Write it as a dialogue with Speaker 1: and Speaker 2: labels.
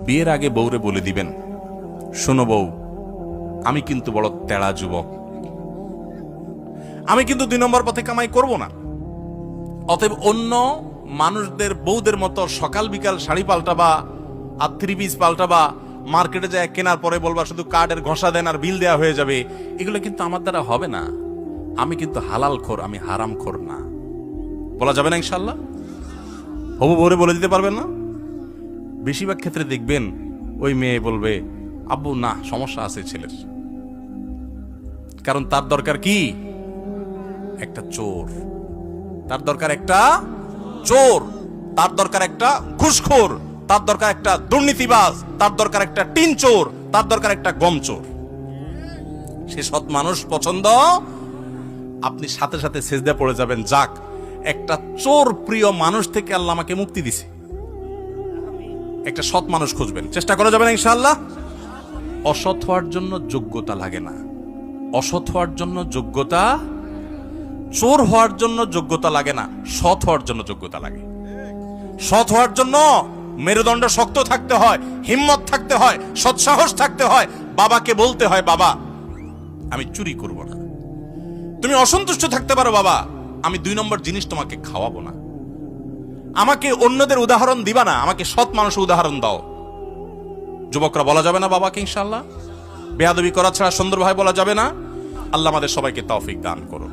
Speaker 1: বিয়ের আগে বউরে বলে দিবেন, শোনো বউ, আমি কিন্তু বড় তেড়া যুবক, আমি কিন্তু 2 নম্বর পথে কামাই করব না। অতএব অন্য মানুষদের বউদের মতো সকাল বিকাল শাড়ি পাল্টাবা আর 3 পিস পাল্টাবা, মার্কেটে যায় কেনার পরে বলবা শুধু কার্ডের ঘষা দেন আর বিল দেওয়া হয়ে যাবে, এগুলো কিন্তু আমার দ্বারা হবে না। আমি কিন্তু হালাল খোর, আমি হারাম খোর না। বলা যাবে না ইনশাল্লাহ? হবু বউরে বলে দিতে পারবেন না? বেশিরভাগ ক্ষেত্রে দেখবেন ওই মেয়ে বলবে, আব্বু না, সমস্যা আছে ছেলের, কারণ তার দরকার কি? একটা চোর। তার দরকার একটা চোর, তার দরকার একটা ঘুষখোর, তার দরকার একটা দুর্নীতিবাজ, তার দরকার একটা টিন চোর, তার দরকার একটা গম চোর। সে সৎ মানুষ পছন্দ, আপনি সাথে সাথে সেজদা পড়ে যাবেন, যাক একটা চোর প্রিয় মানুষ থেকে আল্লাহ আমাকে মুক্তি দিছে। একটা সৎ মানুষ খুঁজবেন, চেষ্টা করা যাবে না ইনশাআল্লাহ? অসৎ হওয়ার জন্য যোগ্যতা লাগে না, অসৎ হওয়ার জন্য যোগ্যতা, চোর হওয়ার জন্য যোগ্যতা লাগে না, সৎ হওয়ার জন্য যোগ্যতা লাগে। সৎ হওয়ার জন্য মেরুদণ্ড শক্ত থাকতে হয়, হিম্মত থাকতে হয়, সৎসাহস থাকতে হয়। বাবাকে বলতে হয়, বাবা আমি চুরি করব না। তুমি অসন্তুষ্ট থাকতে পারো, বাবা আমি 2 নম্বর জিনিস তোমাকে খাওয়াবো না। আমাকে অন্যদের উদাহরণ দিবা না, আমাকে সৎ মানুষের উদাহরণ দাও। যুবকরা বলা যাবে না বাবাকে ইনশাআল্লাহ? বেয়াদবি করা ছাড়া সুন্দরভাবে বলা যাবে না। আল্লাহ আমাদের সবাইকে তৌফিক দান করুন।